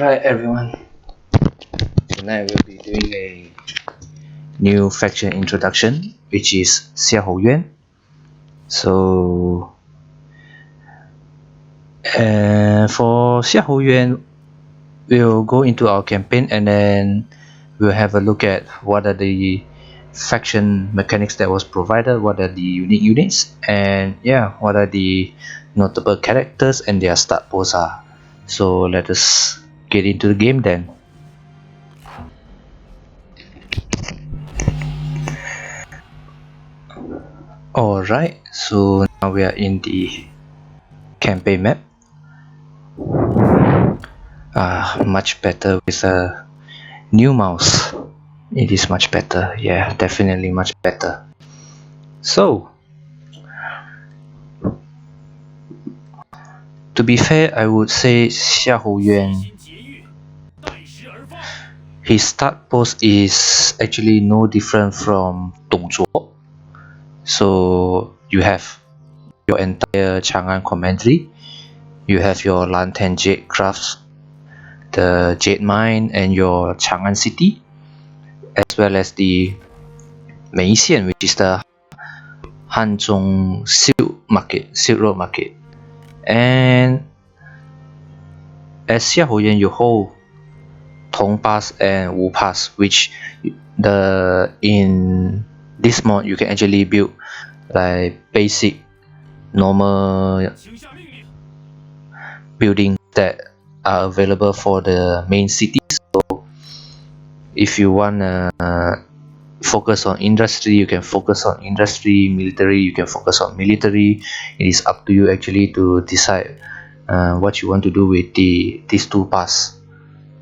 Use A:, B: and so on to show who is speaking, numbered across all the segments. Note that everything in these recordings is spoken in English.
A: Alright everyone, tonight we'll be doing a new faction introduction, which is Xiahou Yuan. So for Xiahou Yuan, we'll go into our campaign and then we'll have a look at what are the faction mechanics that was provided, what are the unique units, and yeah, what are the notable characters and their start pose are. So let us get into the game then. Alright, so now we are in the campaign map. Much better with a new mouse. It is much better, yeah, definitely much better. So to be fair, I would say Xiahou Yuan, his start pose is actually no different from Dong Zhuo. So you have your entire Chang'an commandery, you have your Lantan Jade Crafts, the Jade Mine, and your Chang'an city, as well as the Meixian, which is the Hanzhong Silk Road Market. And as Xiahou Yuan, you hold Tong Pass and Wu Pass, which in this mod you can actually build like basic normal buildings that are available for the main city. So if you wanna focus on industry, you can focus on industry. Military, you can focus on military. It is up to you actually to decide what you want to do with these two paths.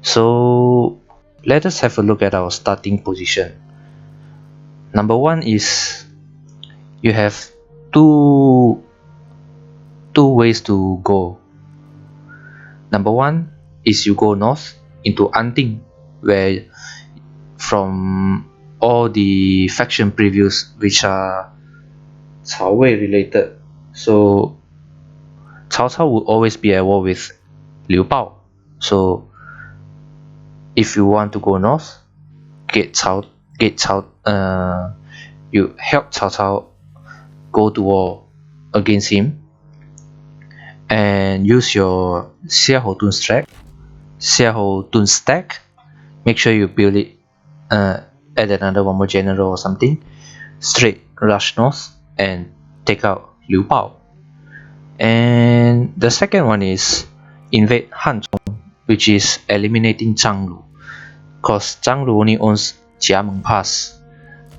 A: So let us have a look at our starting position. Number one is you have two ways to go. Number one is you go north into Anting, where from all the faction previews which are Cao Wei related, so Cao Cao will always be at war with Liu Bao. So if you want to go north, you help Cao Cao go to war against him, and use your Xiahou Dun stack. Make sure you build it, add another one more general or something, straight rush north and take out Liu Bao. And the second one is invade Hanzhong, which is eliminating Zhang Lu, because Zhang Lu only owns Jiameng Pass,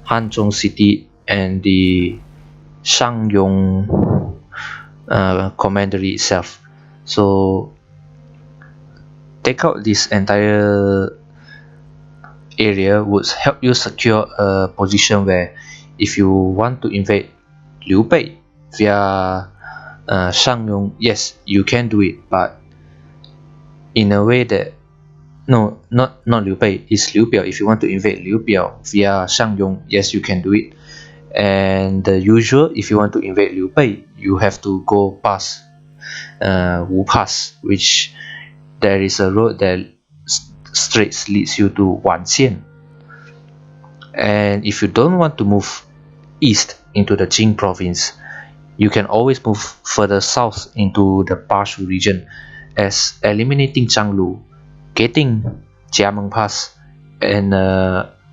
A: Hanzhong City, and the Shangyong commandery itself. So take out this entire area would help you secure a position where if you want to invade Liu Bei via Shangyong, yes, you can do it, but in a way that no, not Liu Bei, it's Liu Biao. If you want to invade Liu Biao via Shangyong, yes, you can do it. And the usual, if you want to invade Liu Bei, you have to go past Wu Pass, which there is a road that straight leads you to Wanxian. And if you don't want to move east into the Jing province, you can always move further south into the Bashu region, as eliminating Zhang Lu, getting Jiameng Pass and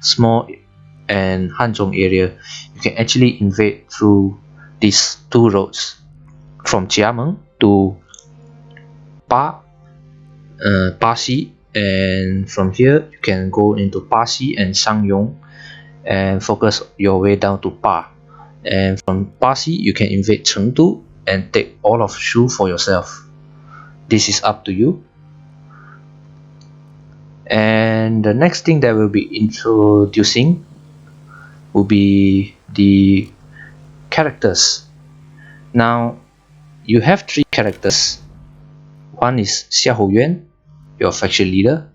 A: small and Hanzhong area, you can actually invade through these two roads from Jiameng to Baxi, and from here you can go into Baxi and Shangyong and focus your way down to Pa, and from Baxi you can invade Chengdu and take all of Shu for yourself. This is up to you. And the next thing that we'll be introducing will be the characters. Now you have three characters. One is Xiahou Yuan, your faction leader,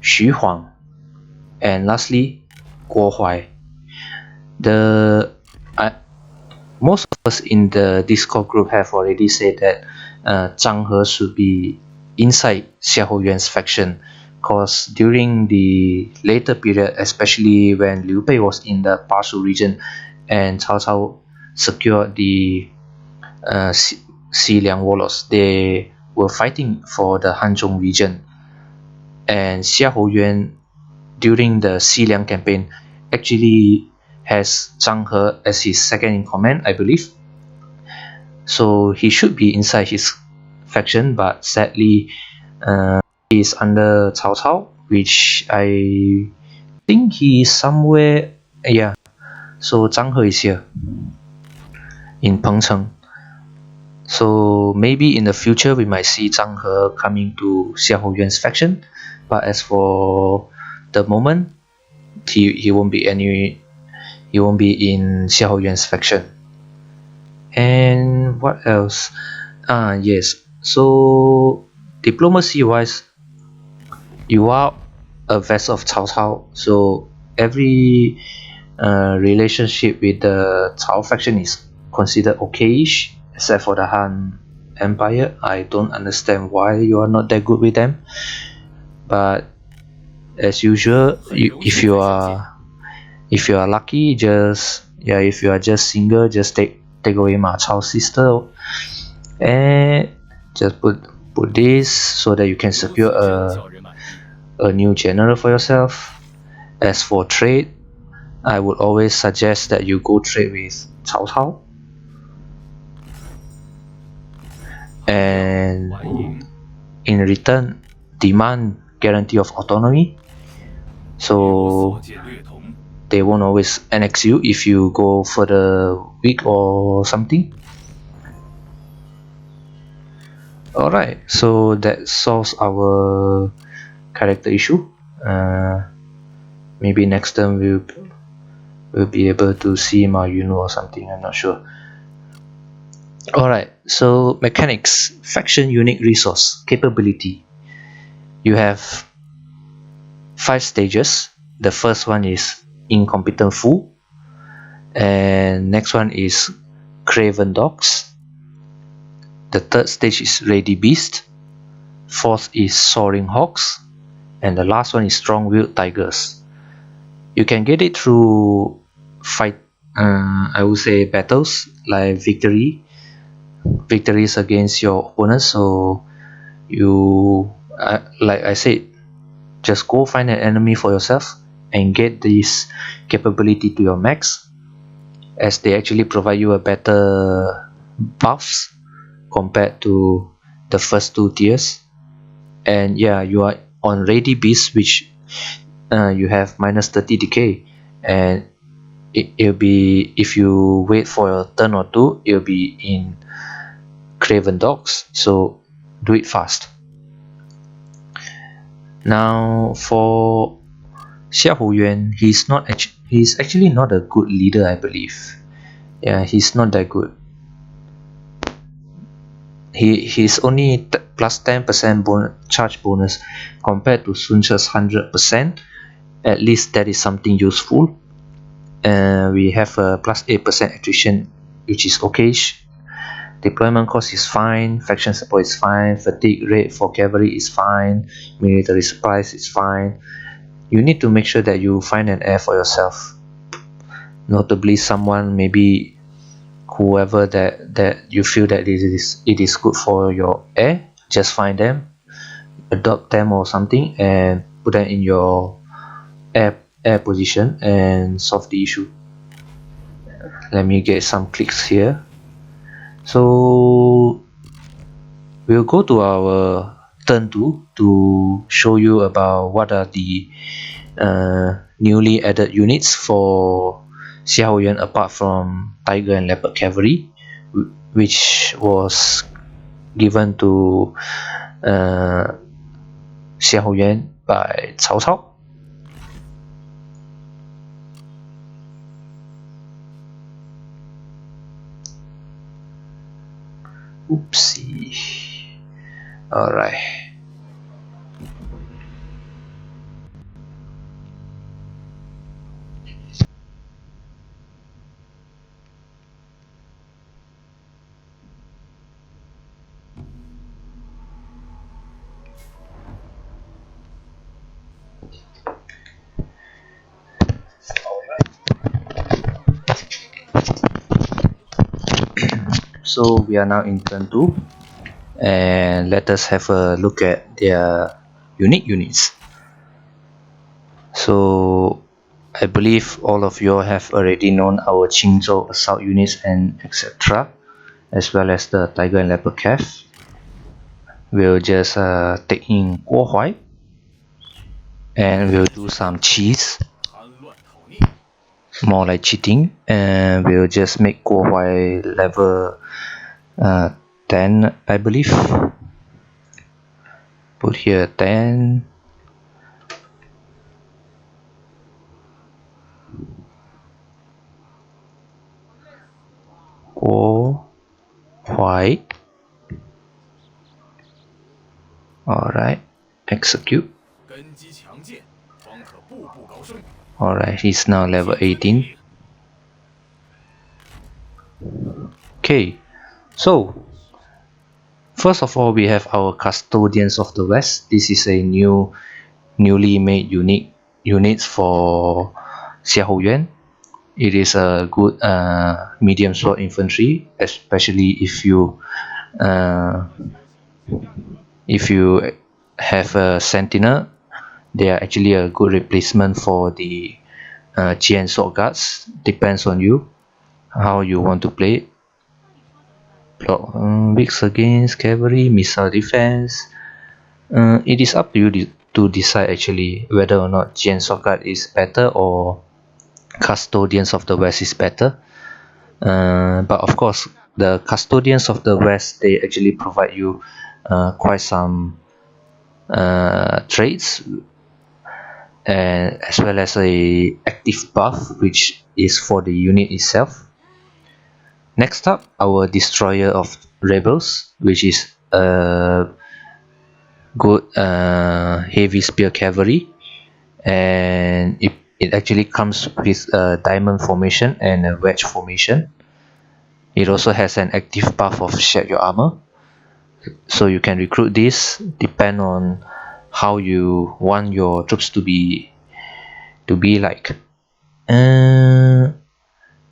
A: Xu Huang, and lastly Guo Huai. Most of us in the Discord group have already said that Zhang He should be inside Xiahou Yuan's faction, because during the later period, especially when Liu Bei was in the Pashu region and Cao Cao secured the Xiliang warlords, they were fighting for the Hanzhong region, and Xiahou Yuan during the Xiliang campaign actually has Zhang He as his second in command, I believe. So he should be inside his faction, but sadly he is under Cao Cao, which I think he is somewhere, yeah. So Zhang He is here in Pengcheng. So maybe in the future we might see Zhang He coming to Xiahou Yuan's faction, but as for the moment, he won't be in Xiahou Yuan's faction. And what else? Yes. So diplomacy wise, you are a vassal of Cao Cao, so every relationship with the Cao faction is considered okayish, except for the Han Empire. I don't understand why you are not that good with them, but as usual, if you are lucky, if you are just single, just take away Ma Chao's sister and just put this so that you can secure a new general for yourself. As for trade, I would always suggest that you go trade with Cao Cao, and in return demand guarantee of autonomy, so they won't always annex you if you go further weak or something. Alright, so that solves our character issue. Maybe next time we'll be able to see Ma Yunwu or something, I'm not sure. Alright, so mechanics, faction unique resource, capability. You have 5 stages. The first one is incompetent fool, and next one is craven dogs. The third stage is ready beast. Fourth is soaring hawks, and the last one is strong-willed tigers. You can get it through fight, I would say battles like victories against your opponents. So you, like I said, just go find an enemy for yourself and get this capability to your max, as they actually provide you a better buffs compared to the first 2 tiers. And yeah, you are on ready beast, which you have minus 30 decay, and it'll be, if you wait for a turn or 2, it'll be in craven dogs, so do it fast. Now for Xiahou Yuan, he's actually not a good leader, I believe. Yeah, he's not that good. He's only plus 10% charge bonus compared to Sun Che's 100%. At least that is something useful. We have a plus 8% attrition, which is okay. Deployment cost is fine, faction support is fine, fatigue rate for cavalry is fine, military supplies is fine. You need to make sure that you find an heir for yourself, notably someone, maybe whoever that you feel that it is good for your heir. Just find them, adopt them or something, and put them in your heir position and solve the issue. Let me get some clicks here. So we'll go to our turn 2 to show you about what are the newly added units for Xiahou Yuan apart from Tiger and Leopard Cavalry, which was given to Xiahou Yuan by Cao Cao. Oopsie. Alright. So we are now in turn 2, and let us have a look at their unique units. So I believe all of you have already known our Qingzhou assault units and etc., as well as the tiger and leopard calf. We'll just take in Guo Huai, and we'll do some cheese, more like cheating, and we'll just make Guo Huai level 10, I believe. Put here 10. Guo Huai. Alright, execute. Alright, he's now level 18. Okay, so first of all, we have our Custodians of the West. This is a newly made units for Xiahou Yuan. It is a good medium sword infantry, especially if you have a sentinel. They are actually a good replacement for the Jian sword guards. Depends on you how you want to play it. Weaks against cavalry, missile defense. It is up to you to decide actually whether or not Jian sword guard is better or Custodians of the West is better. But of course, the Custodians of the West, they actually provide you quite some traits, and as well as a active buff, which is for the unit itself. Next up, our Destroyer of Rebels, which is a good heavy spear cavalry, and it actually comes with a diamond formation and a wedge formation. It also has an active buff of shed your armor, so you can recruit this depend on how you want your troops to be like.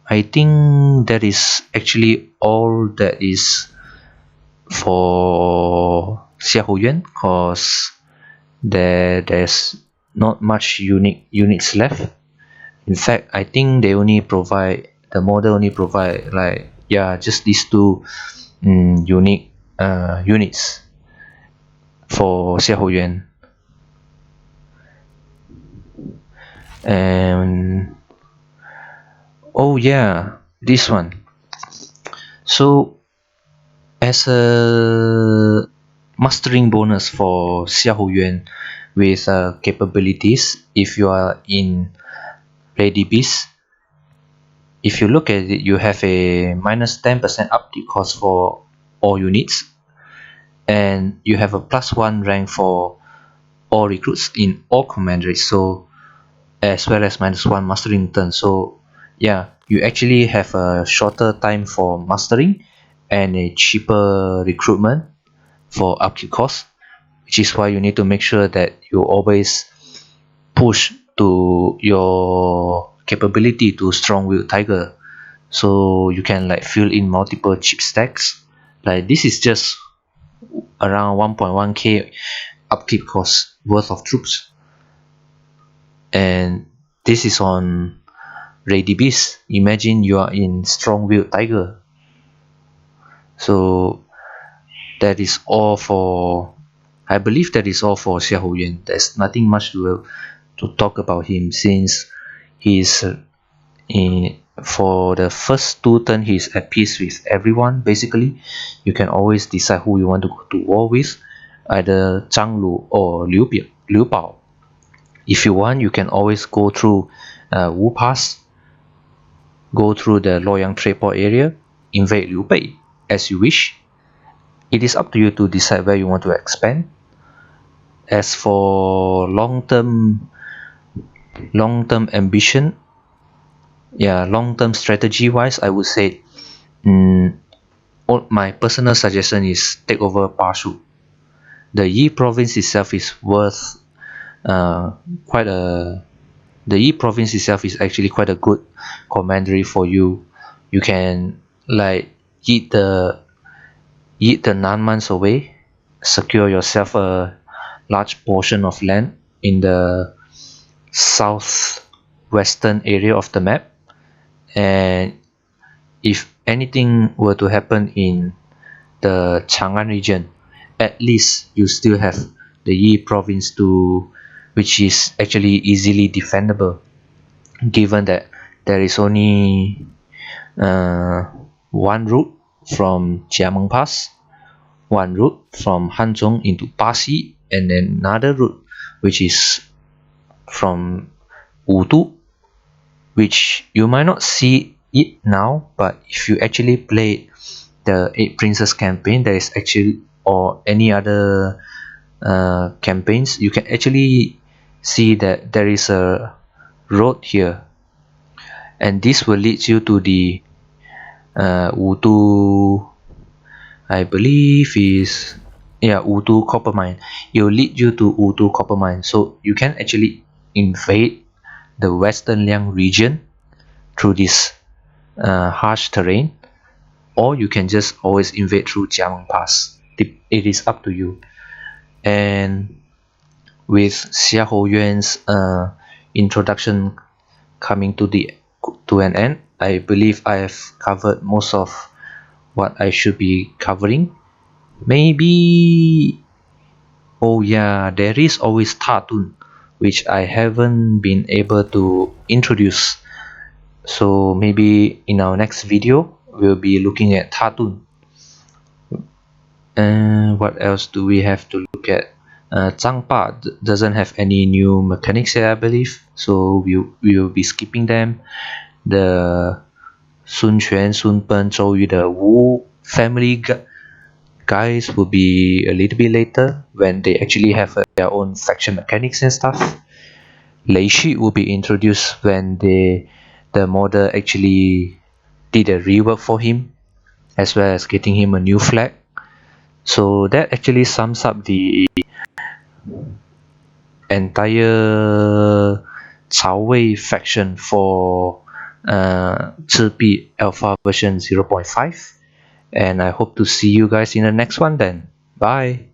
A: I think that is actually all that is for Xiahou Yuan, cause there's not much unique units left. In fact, I think they only provide, the model only provide like, yeah, just these two unique units for Xiahou Yuan. And oh yeah, this one. So as a mastering bonus for Xiahou Yuan with capabilities, if you are in Lady Beast, if you look at it, you have a minus 10% upkeep cost for all units, and you have a +1 rank for all recruits in all commanderies, so as well as -1 mastering turn. So yeah, you actually have a shorter time for mastering and a cheaper recruitment for upkeep cost, which is why you need to make sure that you always push to your capability to strong-willed tiger, so you can like fill in multiple chip stacks. Like this is just around 1.1k upkeep cost worth of troops, and this is on Ready Beast. Imagine you are in strong-willed tiger. So that is all for, I believe that is all for Xiahou Yuan. There's nothing much to talk about him, since he's for the first 2 turns he's at peace with everyone. Basically, you can always decide who you want to go to war with, either Zhang Lu or Liu Bao. If you want, you can always go through Wu Pass, go through the Luoyang trade port area, invade Liu Bei as you wish. It is up to you to decide where you want to expand. As for long-term ambition, yeah, long-term strategy wise, I would say my personal suggestion is take over Pashu. The Yi province itself is worth the Yi province itself is actually quite a good commandery for you. You can like yeet the Nanmans away, secure yourself a large portion of land in the southwestern area of the map, and if anything were to happen in the Chang'an region, at least you still have the Yi province which is actually easily defendable, given that there is only one route from Jiameng Pass, one route from Hanzhong into Paxi, and then another route which is from Wudu, which you might not see it now, but if you actually play the 8 Princes campaign, there is actually, or any other campaigns, you can actually see that there is a road here, and this will lead you to the Wudu, I believe is, yeah, Wudu copper mine. It will lead you to Wudu copper mine, so you can actually invade the Western Liang region through this harsh terrain, or you can just always invade through Jiameng Pass. It is up to you. And with Xiahou Yuan's introduction coming to an end, I believe I have covered most of what I should be covering. Maybe, oh yeah, there is always Tatun, which I haven't been able to introduce, so maybe in our next video we'll be looking at Tatun. And what else do we have to look at? Zhangpa doesn't have any new mechanics yet, I believe, so we will be skipping them. The Sun Quan, Sun Pen, Zhou Yu, the Wu family guys will be a little bit later, when they actually have their own faction mechanics and stuff. Lei Xu will be introduced when the modder actually did a rework for him, as well as getting him a new flag. So that actually sums up the entire Cao Wei faction for Chibi Alpha version 0.5, and I hope to see you guys in the next one then. Bye.